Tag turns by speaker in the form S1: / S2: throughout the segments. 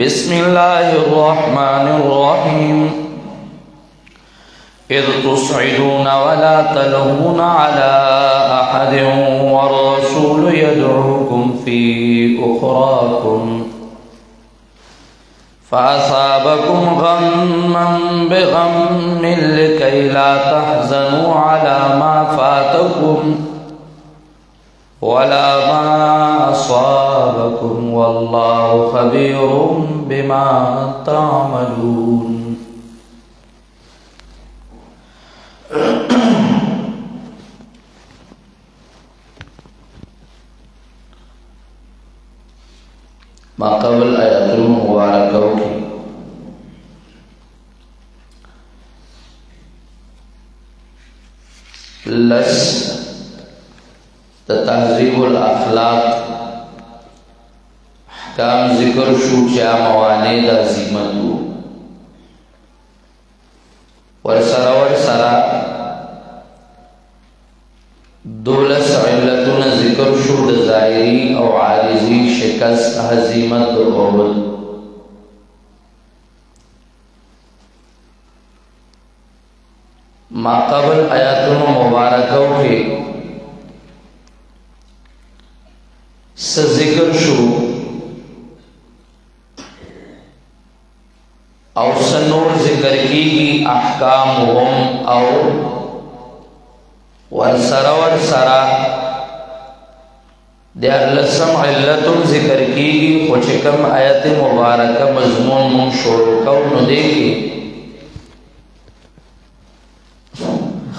S1: بسم الله الرحمن الرحيم إذ تصعدون ولا تلوون على أحد والرسول يدعوكم في أخراكم فأصابكم غما بغم لكي لا تحزنوا على ما فاتكم ولا ما أصابكم والله خبير بما تعملون. ما قبل آیات المبارکوں کی لس تہذیب الاخلاق احکام ذکر شو چا موانع د عظیمتو ورسرا دولس علتون ذکر شو د ظاہری او عارضی شکست هزیمت د احد. ما قبل آیاتون مبارکوں کے ذکر شو او سنور ذکر کی احکامهم او ورسرا دیار لسم علتم ذکر کی خوچکم آیت مبارکہ مضمون من شروع کونو دیکھی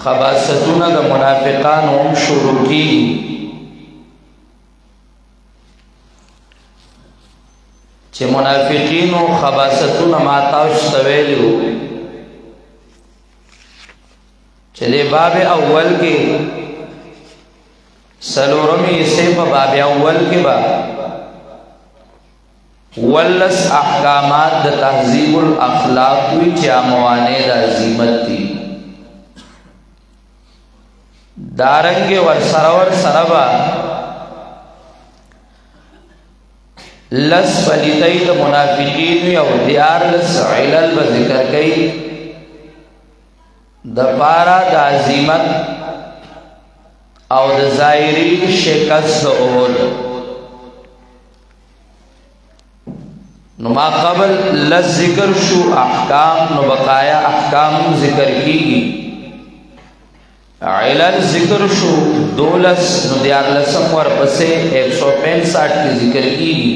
S1: خباستون دا منافقان هم شروع کی چه منافقین و خباستون ماتاوش تویلیو چلے باب اول کے سلورمی اسے پا باب اول کے با ولس احکامات دا تہذیب الاخلاق وی چا موانع دا عظیمت تی دارنگے ورسرا لس پلیتائی دا منافقین او دیار لس علل بذکر کئی دا پارا دا عظیمت او دا ظاہری شکست دا احد. نو ما قبل لس ذکر شو احکام نو بقایا احکام ذکر کی گی علل ذکر شو دولس نو دیار لسم ور پسے 165 کی ذکر کی گی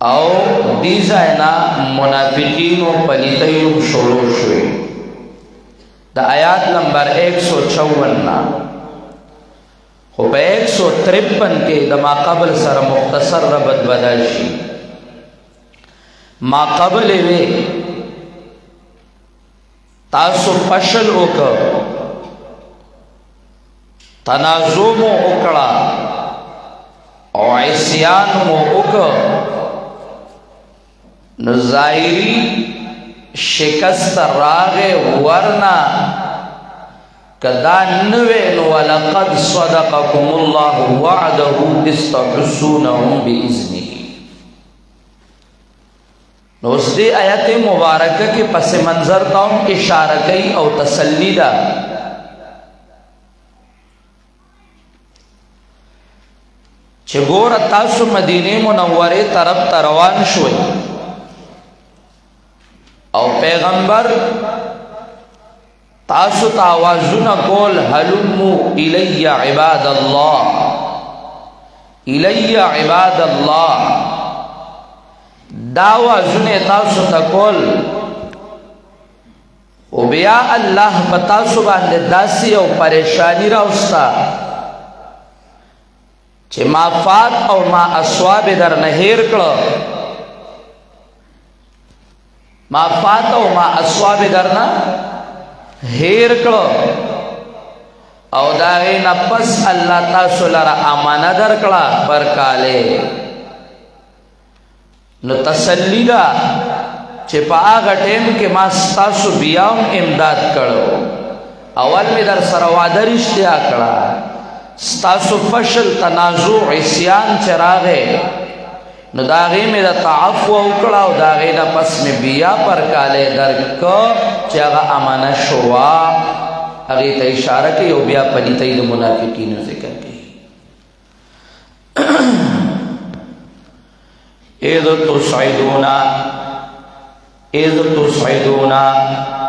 S1: او دیزائنا منافقین و پلیتیم شروع شوئے دا آیات نمبر 156 خو پہ 153 کے دا ما قبل سر مختصر ربط بداشی. ما قبل وے تاسو پشل اوکا تنازومو اکڑا او عصیانمو اوکا نظائری شکست راغ ورنا کدا نوین ولقد صدقكم الله وعده استحسونهم بإذنه. اس دی آیت مبارکہ کے پس منظر تاؤں اشارہ کئی او تسلی دا چھے گور تاسو مدینہ منورے طرف تروان شوئی او پیغمبر تاسو تاوازن کول حلمو الی عباد اللہ الی عباد اللہ داوازن تاسو تکول او بیا اللہ بتاسو باندے داسی او پریشانی راوستا چھے ما فات او ما اسواب در نہیر کلو ما فاتو ما اسواب درنا ہیر کلو او داغی نپس اللہ تاسو لرا امانہ در کلا برکالے نو تسلی دا چه پا آغا ٹیم کے ما ستاسو بیاؤں امداد کرو اول میں در سروادر اشتیا کرا ستاسو فشل تنازع عصیان چراغے نو دا غي مې د تعفو وکړه او دا غي نه پس مې بیا پر کاله درکو چې هغه امانه شوا هغه ته اشاره کوي او بیا پلیتۍ د منافقینو ذکر کوي اذ تصعدون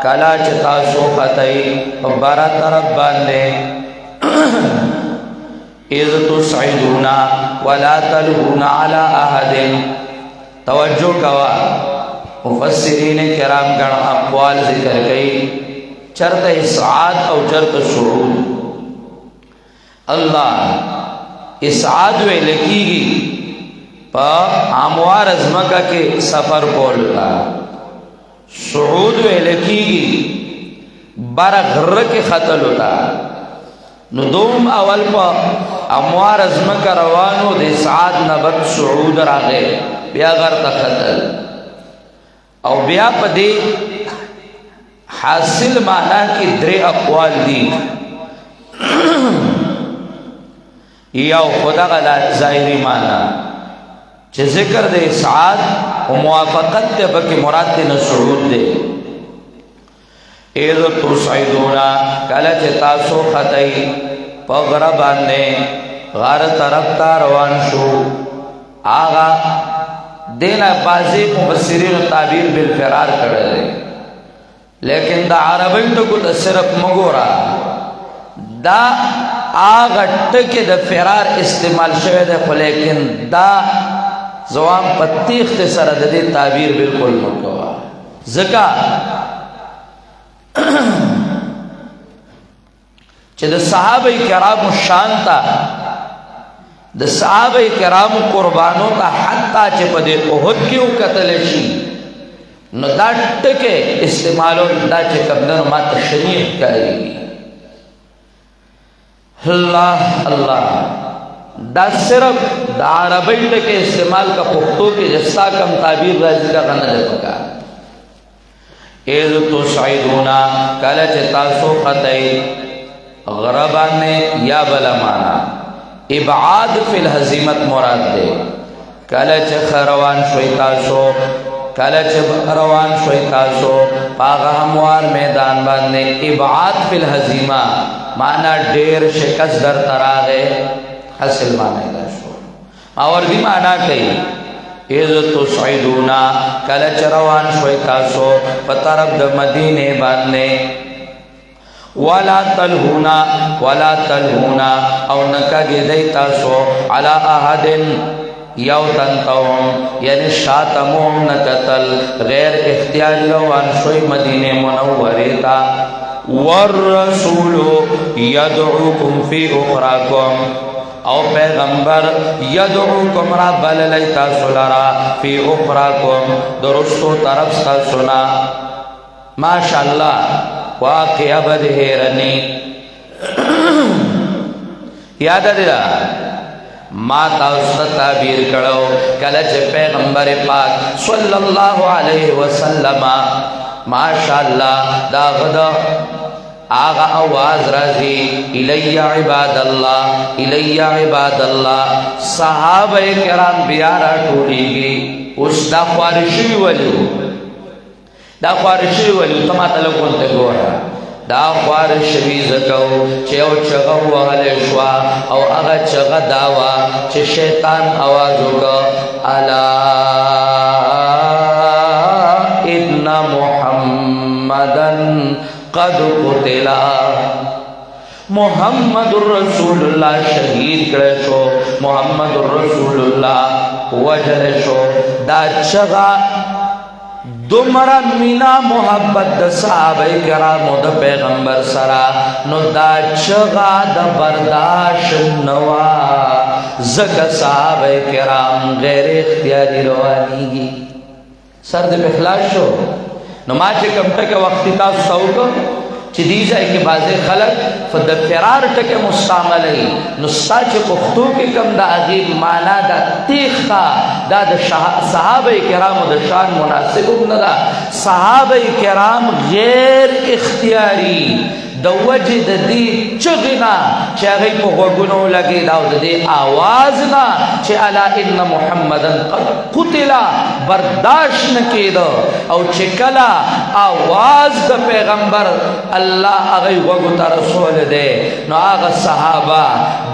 S1: کلا چې تاسو خطئ په بارا طرف باندې اذ تصعدون ولا تلوون على احد توجه کوا مفسرین کرام گण اقوال ذکر کئی چرت اسعاد او چرت صعود اللہ اسعاد وے لکیگی پا اموار ازمکہ کے سفر کولتا صعود وے لکیگی بارا غر کے خطل ہوتا نو دوم اول پا اموار ازمکہ روانو دے اسعاد نبت صعود راغے بیا غر تخطل او بیا پا دے حاصل معنی کی درے اقوال دی یو خدا غلا ظاہری معنی چه ذکر دے اسعاد و موافقت دے بکی مراد دے نصعود دے اذ تصعدونا کلا چه تاسو خطئی پا غربان دے غار طرف تا روان شو آغا دینا بازی مفسرین تعبیر بالفرار کرے دے لیکن دا عربی تو کل صرف مگورا دا آغا ٹکے دا فرار استعمال شوئے دے خو لیکن دا زوام پتیخ تے سر دے تعبیر بالکل مکوا زکا چہ دا صحابہ کرام شانتا دا صحابہ کرام قربانوں تا حتی چہ پدے احد کیوں قتلشی نو دا ٹکے استعمالوں دا چہ کبدن ما تشریح کرے گی اللہ اللہ دا صرف دا عربی ٹکے استعمال کا پختو کے جسا کم تعبیر رازی کا غنہ دے پکا اذ تصعدونا کالا چہ تاسو خطئی غربان نے یا بلا مانا ابعاد فی الحزیمت مراد دے کالا چہ خروان شوئی تاسو کالا چہ روان شوئی تاسو پاغا ہموار میدان باندے ابعاد فی الحزیمہ مانا دیر شکست در تراغے حاصل مانا دا شو ماوردی مانا کئی اذ تصعدونا کالا چہ روان شوئی تاسو پترب دا مدینے باندے ولا تلہونا او نکا گیدئی تاسو علا احدن یو تنتوم یعنی شاتموم نکتل غیر اختیاری روان شوی مدینہ منوریتا والرسول یدعوکم فی اخراکم او پیغمبر یدعوکم را بللیتا سلرا فی اخراکم درستو طرف ستا سنا ماشاءاللہ واقعہ بدہیرنی یاد دیدا ما تاوستا تعبیر کرو کلچ پیغمبر پاک صلی اللہ علیہ وسلم ماشاءاللہ دا غدا آغا آواز رازی الی عباد اللہ صحابہ کرام بیارا ٹولی گی اس دا خوارشی ولیو تماتا لکن تے گورا دا خوارشی زکو چه او چغا وحل شوا او اغا چغا داوا چه شیطان آوازو کا الا ادن محمدن قد قتلا محمد الرسول اللہ شہید کرے شو محمد الرسول اللہ وجل شو دا چغا دمرا مینا محبت دا صحابہ کرام دا پیغمبر سرا نو دا چغا دا برداشت نوا زکا صحابہ کرام غیر اختیاری روانی گی سر دے پخلاش شو نو ما چه کم تک وقتی تاسو ساو کو چه دیزا ہے کہ بعض خلق فد فرار تک مستعملی نو ستا چه پختو کے کم دا عغیب مانا دا تیخ تا دا صحابہ کرام دا شان مناسب ندا صحابہ کرام غیر اختیاری د وجه د دې چغې نه چې هغوی په غوږونو ولګېد او د دې آواز نه چې الا ان محمدن قد قتل برداشت نه کېده او چې کله آواز د پیغمبر الله هغوی غوږو ته رسولی دی نو هغه صحابه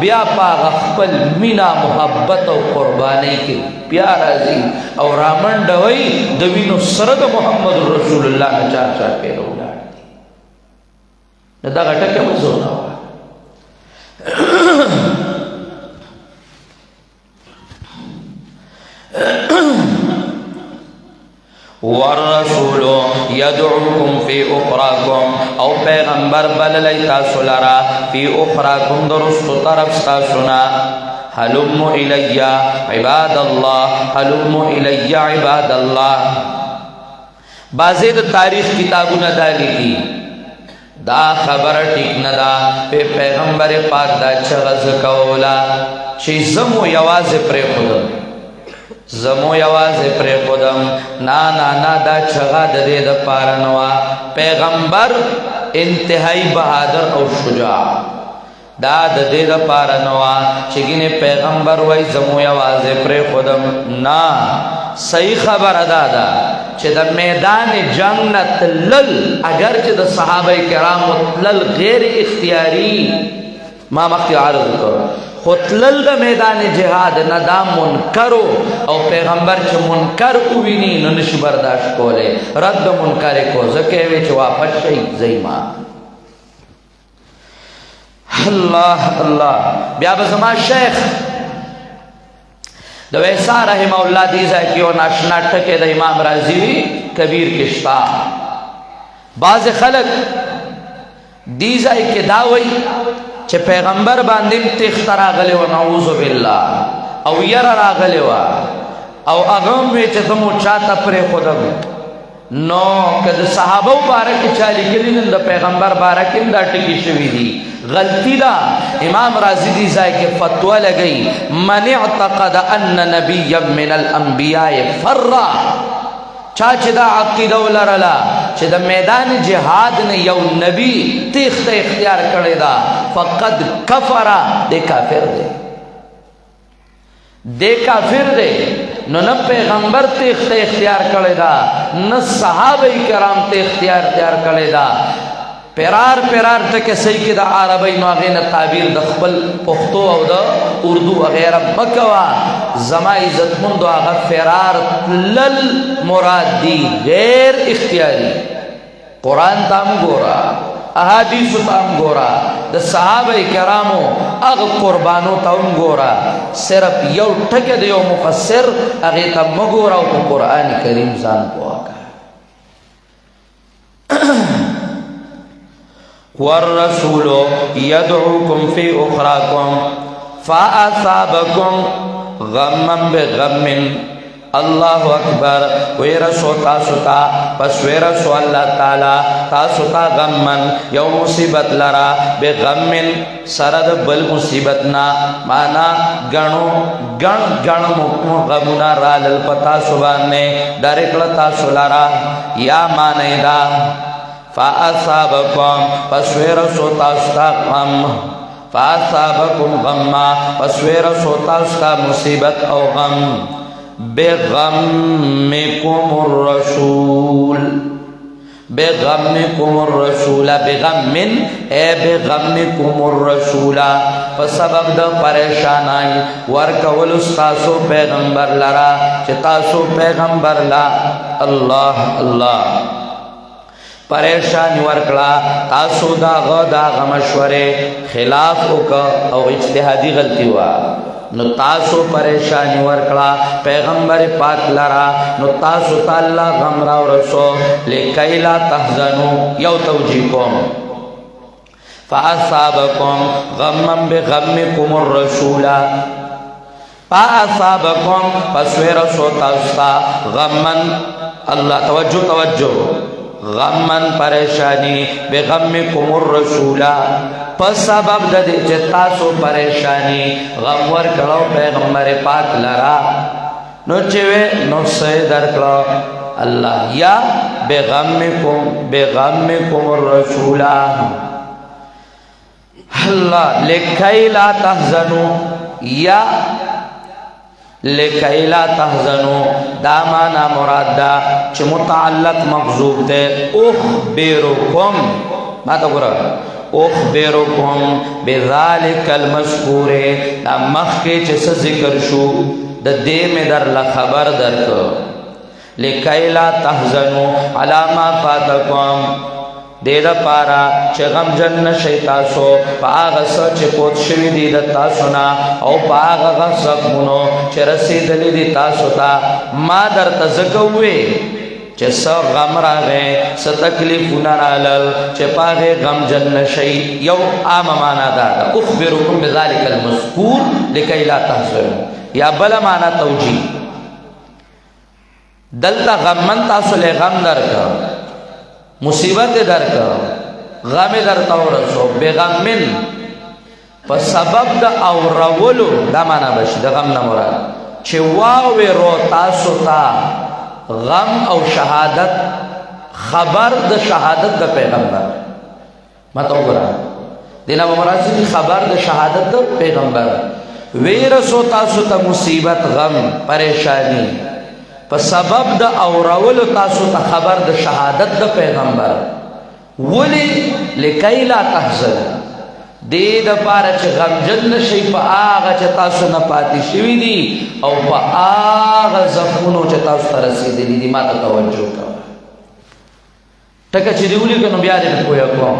S1: بیا په هغه خپل مینه محبت او قربانۍ کې بیا راځي او رامنډوي د وینو سره د محمد رسول الله نه چار چار پیره ولاړ نو دغه ټکه مو زونه وه والرسول يدعوكم في اخراكم او پیغمبر بللی تاسو لرا فی اخراکم درستو طرف تاسونا حلم الی عباد اللہ حلم الی عباد اللہ بازی دا تاریخ کتابونا دا لکی دا خبر ٹک ندا پی پیغمبر پاک دا چغز کولا چی زمو یواز پر خودم زمو یواز پر خودم نا دا چغا دا دے دا پارنوا پیغمبر انتہائی بہادر او شجاع دا د دې لپاره نه وه چې ګینې پیغمبر وایي زمو یوازې پرېښودم نه صحیح خبره دا ده چې د میدان جنگ نه تلل اگر چې د صحابه کرامو تلل غیر اختیاري ما مخکې عرض کړو خو تلل د میدان جهاد نه دا منکرو او پیغمبر چې منکر وویني نو نشي برداشت کولی رد منکر یې کو ځکه یې وی چې واپس شئ ځئ ما اللہ اللہ بیا بزما شیخ دو ایسا رحمہ اللہ دیزا کیو ناشنا ٹکے دا امام رازیوی کبیر کشتا بعض خلق دیزا کی داوی چه پیغمبر باندیم تیخت راغلی و نعوذ باللہ او یر راغلی و او اغم وی چه تمو چاہتا پر خودم نو که د صحابه بارک چالی کلین د پیغمبر بارکیم دا ټکی شوی دی غلطی دا امام رازی دی زائی کے فتوہ لگئی من اعتقد ان نبی من الانبیاء فرّا چاچ دا عقیدہ لرلا چھ دا میدان جہاد نے یو نبی تیخت اختیار کرے دا فقد کفرا دے کافر دے کافر دے نو نہ پیغمبر تیخت اختیار کرے دا نہ صحابہ کرام تیخت اختیار کرے دا پیرار تک صحیح کی دا عربی نو اغین تعبیر دا خپل پختو او دا اردو وغیرہ بکوا زما عزت مندو آغا فرار لل مراد دی غیر اختیاری قرآن تام گورا احادیث تام گورا دا صحابہ کرامو اغ قربانو تام گورا صرف یو ٹک دیو مفسر اغیتا مگورا و قرآن کریم زان کو آگا والرسول يدعوكم في أخراكم فأصابكم غما بغم الله أكبر ويرسو تاسوتا پس ويرسو الله تعالى تاسوتا غمن يو مصيبت لرا بغم سرد بل مصيبتنا مانا گن غمنا رالل پتا سباننے ڈارکل تاسو لرا یا مانے دا فَأَصَابَكُمْ پسویر سوتا استا غم فَأَصَابَكُمْ غَمَّا پسویر سوتا استا مصیبت او غم بِغَمِّكُمُ الرَّسُولِ بِغَمِّكُمُ الرَّسُولَ بِغَمِّن اے بِغَمِّكُمُ الرَّسُولَ فسبب دا پریشان آئی ورکول استاسو پیغمبر لرا چتاسو پیغمبر لا اللہ اللہ پریشانی ورکلا تاسو دا غدا غمشورے خلاف اوکا او اجتحادی غلطی ہوا نو تاسو پریشانی ورکلا پیغمبر پاک لرا نو تاسو تالا غم راو رسو لکی لا تحزنو یو توجیکم فاصابکم غمم بغمکم الرسولا فاصابکم پسوی رسو تاستا غمن اللہ توجہ غمن پریشانی بغمکم الرسولا پس سبب دا دے چتاسو پریشانی غم ورکلو پیغمبر پاک لرا نو چوے نو سیدر کلو اللہ یا بغمکم الرسولا اللہ لکی لا تحزنو یا لکی لا تحزنو دا مانا مراد دا چھ متعلق مقذوب دے اخبرکم ما تا گرا اخبرکم بذالک المذکور دا مخی چھ ذکر شو دا دے میں در لخبر در کو لکی لا تحزنو علا ما فاتکم دے دا پارا چه غم جن نشی تاسو پا آغا سا چه پوت شوی دی دا تاسونا او پا آغا غصب منو چه رسیدلی دی تاسو تا ما در تزکوی چه سا غم را گئے سا تکلیفونا رالل چه پا آغا غم جن نشی یو آم مانا دادا اخبرکم بذالک المذکور لکی لا تحزنو یا بلا مانا توجی دلتا غمن تاسو لے غم در کا مصیبت در کا غم در تورسو بغمن پا سبب دا اورولو دا مانا بشی دا غم نمورد چه واوی رو تاسو تا غم او شهادت خبر دا شهادت دا پیغمبر متو گرا دینا بمراسی خبر دا شهادت دا پیغمبر ویرسو تاسو تا مصیبت غم پریشانی په سبب د اورولو تاسو ته خبر د شهادت د پیغمبر ولی لکی لا تحزن دې د پاره چې غمجن نشئ په هغه چې تاسو نه پاتې شوي دي او په هغه زخمونو چې تاسو ته رسېدلي دي ما ته توجه کوه ټکه چې دې ولیکه نو بیا دې پوهه کوم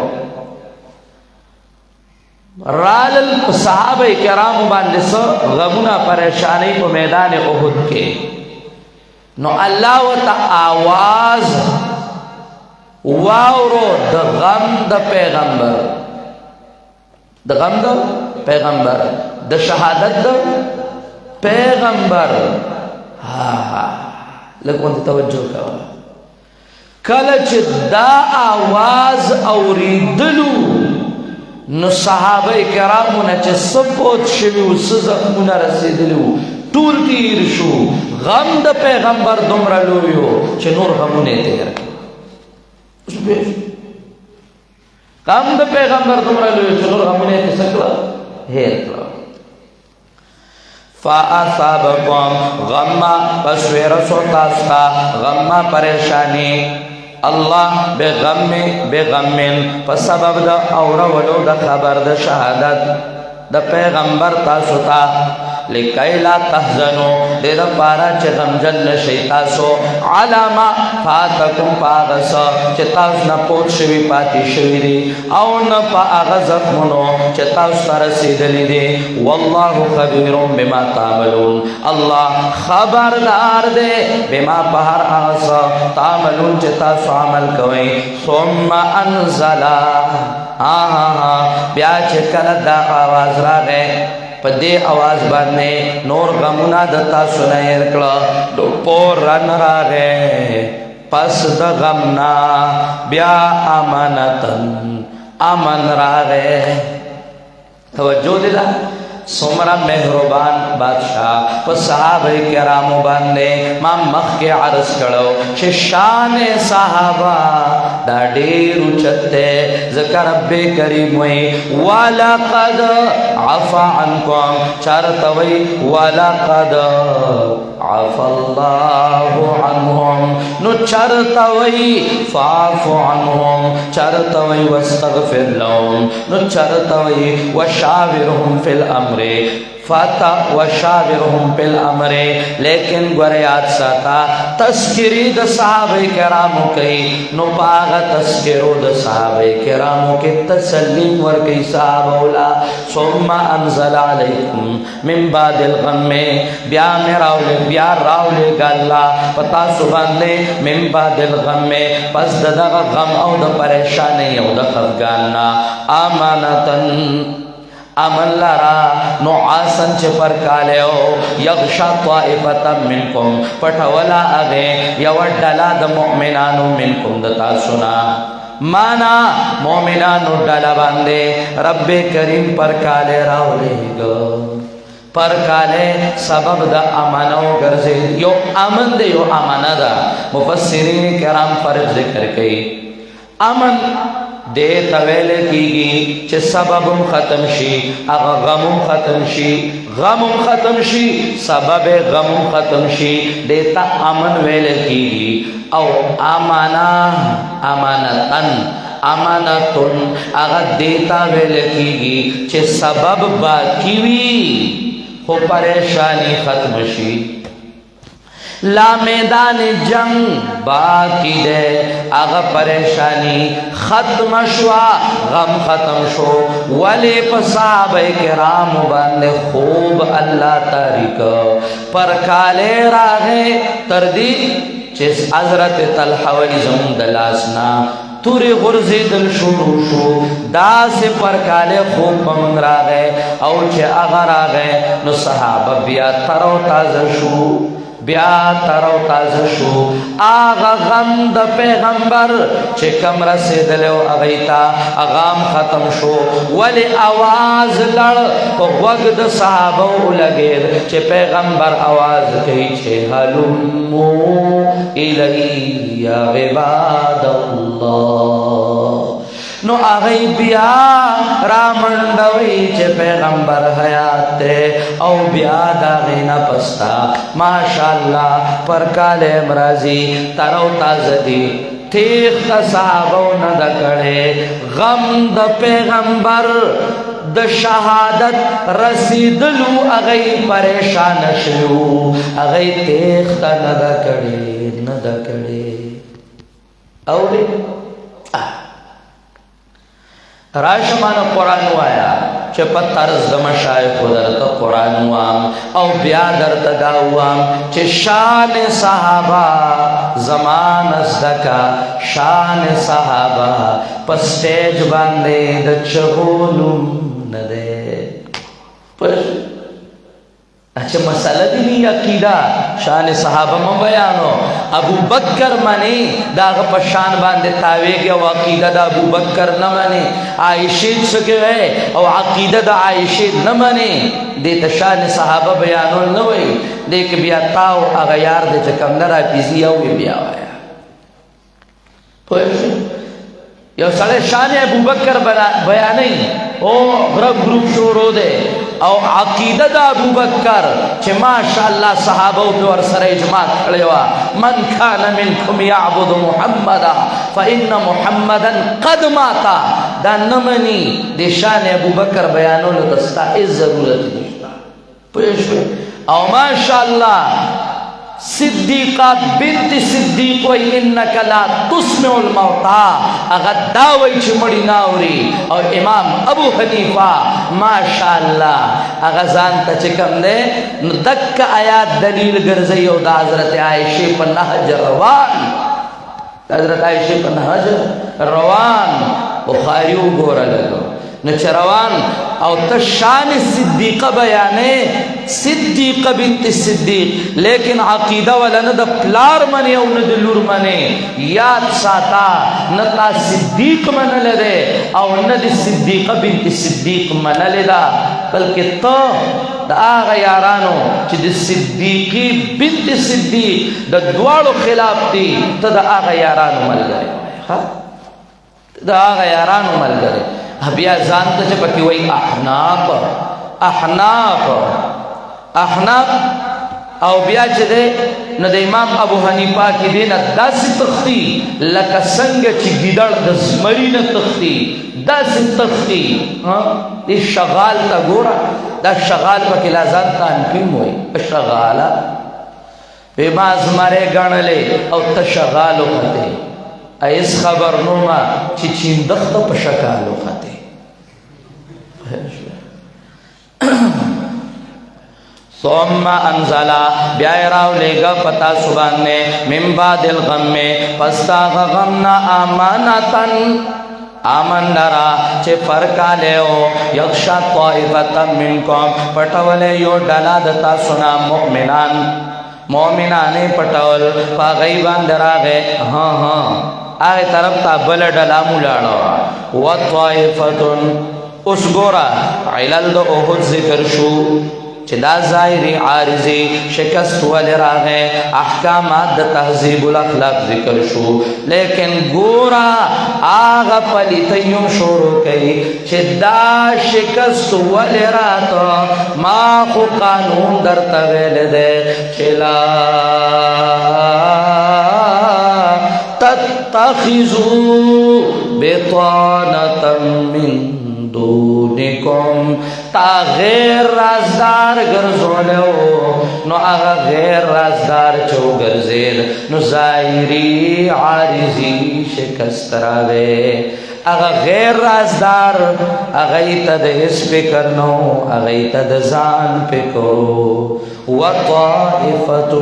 S1: رالل صحابه کرامو باندې څه غمونه پریشانی په میدان احد کې نو اللہ و تا آواز واورو دا غم دا پیغمبر دا غم دا پیغمبر دا شہادت دا پیغمبر لگوان دا توجہ کوا کلچ دا آواز اوریدلو نو صحابہ کرامونا چه سپوت شویو سزخمونا رسیدلو ټول تیر شو غم د پیغمبر دومره لویو چې نور غمونه تیر غم د پیغمبر دومره لویو چې نور غمونه تیر سکړه هیر کړه فاصابکم غما پس ورسو تاستا غما پریشانی اللہ بغمن پس سبب دا اورولو دا خبر دا شہادت دا پیغمبر تاسو تا لکی لا تحزنو دے دا پارا چه غمجن نشی تاسو علاما فاتکم پا آغسا چه تاس نا پوت شوی پاتی شوی دی او نا پا آغزت منو چه تاس تا رسیدلی دی واللہ خبیرون بما تعملون اللہ خبردار دے بما پہر آغسا تعملون چه تاسو عمل کوئی ثم انزلا بیا چه کل دا آواز را گئے پا دے آواز باندے نور غمونا دتا سنائر کلا دو پور رن را گئے پس دا غمنا بیا امانتن امن را گئے توجہ دیلا سمرا مہربان بادشاہ پا صحابہ کرامو باندے ماں مخ کے عرض کرو چھ شان صحابہ دا ڈیرو چتے ذکر رب کریم وی وَلَقَدْ عَفَا عَنْكُمْ چارتوی وَلَقَدْ عَفَا اللَّهُ عَنْهُمْ نو چارتوی فَعَفُ عَنْهُمْ چارتوی وَاسْتَغْفِرْ لَهُمْ نو چارتوی وَشَاوِرْهُمْ فِي الْأَمْرِ فتح وشاورهم فی الامر لیکن گوریات ساتا تذکری دا صحابہ کرامو کئی نو پاغا تذکرو دا صحابہ کرامو کی تسلیم ورکی صحابہ اولا ثم انزل علیکم من بعد الغم بیا میراولے بیا راولے گا اللہ پتا سباندے من بعد الغم پس دا غم او دا پریشانی او دا خفگاننا آمانتن امن لرا نعاسن چه پر کالیو یغشا طائفتا منکم پتولا اغی یوڈلا دا مؤمنانو منکم دتا سنا مانا مؤمنانو ڈلا باندے رب کریم پر کالے راو لے گا پر کالے سبب دا امانو گرزے یو امن دے یو امانہ دا مفسرین کرام فرق ذکر کئی امن دیتا ویل کیگی چه سببم ختم شی اغا غمم ختم شی غمم ختم شی سبب غمم ختم شی دیتا امن ویل کیگی او امانتن امانتن اغا دیتا ویل کیگی چه سبب باقی وی خو پریشانی ختم شی لا میدان جنگ باقی دے اغا پریشانی ختم شوا غم ختم شو ولی پصحابہ کرام باندے خوب اللہ تاریک پر کالے راغے تردی چیز حضرت طلحہ وی زمون دلاسنا توری غرزی دل شروع شو دا سے پر کالے خوب پمن راغے او چے اغا راغے نو صحابہ بیا ترو تازہ شو بیا ترو تازه شو آغا غم د پیغمبر چه کم رسیدلو اغیتا اغام ختم شو ولی آواز لڑ پا وقت صحابو لگیر چه پیغمبر آواز کهی چه حلمو الی عباد اللہ نو آغی بیا رامندوی چه پیغمبر حیات تے او بیا داغینا پستا ماشاءاللہ پر کال امرازی ترو تازدی تیخ تا صحابو ندکڑے غم دا پیغمبر د شهادت رسیدلو اغی پریشان شلو اغی تیخ تا ندکڑے اولی راشمان قرآن وایا چه پا طرز دم شایخ درتا قرآن وام او بیا درتا گاوام چه شان صحابہ زمان ازدکا شان صحابہ پا سٹیج باندے دا چغولم ندے پر اچھا مسئلہ دی نہیں عقیدہ شان صحابہ میں بیانو ابو بکر منی داغ پا شان باندے تاوے گیا و عقیدہ دا ابو بکر نمانی عائشید سکے گئے او عقیدہ دا عائشید نمانی دیتا شان صحابہ بیانو نوئی دیکھ بیا تاو اغیار دے چکم نرا پیزی اوی بیا آیا پوئے یو سڑے شان ابو بکر بیانی او گروپ شورو دے او عقیدہ دا ابو بکر چھ ماشاءاللہ صحابہ پہ ورسر اجماع کھڑے ہوا من کان منکم یعبد محمدا فإن محمدا قد ماتا دا نمانی دے شان ابو بکر بیانو لتستا اس ضرورت نشتا پیش او ماشاءاللہ صدیقہ بنت صدیق وی انکا لا تسمع الموتا اگر داوی چھ مڑی ناوری اور امام ابو حنیفہ ماشاءاللہ اگر زانتا چکم دے دک آیات دلیل گرزی او دا حضرت عائشہ پر نحج روان حضرت عائشہ پر نحج روان بخاریو گورا لگو نچ روان او تشان صدیقہ بیانے صدیقہ بنت صدیق لیکن عقیدہ والا ندہ پلار منے او ندہ لور منے یاد ساتا نتا صدیق من لدے او ندہ صدیقہ بنت صدیق من لدہ بلکہ تو دا آغا یارانو چی دا صدیقی بنت صدیق دا دوارو خلاف تی تو دا آغا یارانو مل گئے دا آغا یارانو مل گئے بیا زانتا چا پکی وی احناف او بیا چا دے نا دا امام ابو حنیفہ کی دینا دا سی تختی لکا سنگ چی گیدر دا زمرین تختی دا سی تختی دی شغال تا گورا دا شغال پکی لازانتا انپیم ہوئی شغالا بے ما زمارے گانا لے او تا شغالو خطے ایس خبر نوما چی چین دخت پشکالو خطے ثم انزلا بیائراو لے گا پتا سبانے من بعد الغم میں پستاغ غمنا آمانتن آمن لرا چے فرقا لے ہو یخشا طائفتا منکم پٹولے یو ڈالا دتا سنا مومنانے پٹول پا غیبان درا گئے آگے طرف تا بل ڈالا ملاڑا و طائفتن اس گورا علل دو احد ذکر شو چې دا ظاهري عارضي شکست ولې راغی احکامات د تهذیب الاخلاق ذکر شو لیکن ګورا هغه پلیتیم شروع کوي چې دا شکست ولې راته ما خو قانون درته ویل دی چې لا تتخذوا بطانة من دونکم تا غیر رازدار گرزولو نو آغا غیر رازدار چو گرزید نو ظاہری عارضی شکست راوے آغا غیر رازدار آغایتا دا اس پکر نو آغایتا دا زان پکرو وطائفت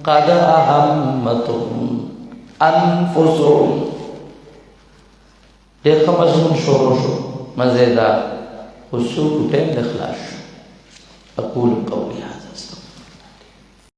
S1: قد احمتم انفسهم دیکھا مضمون شروع شو مزیدار خصوص ٹیم اخلاص اقول قولی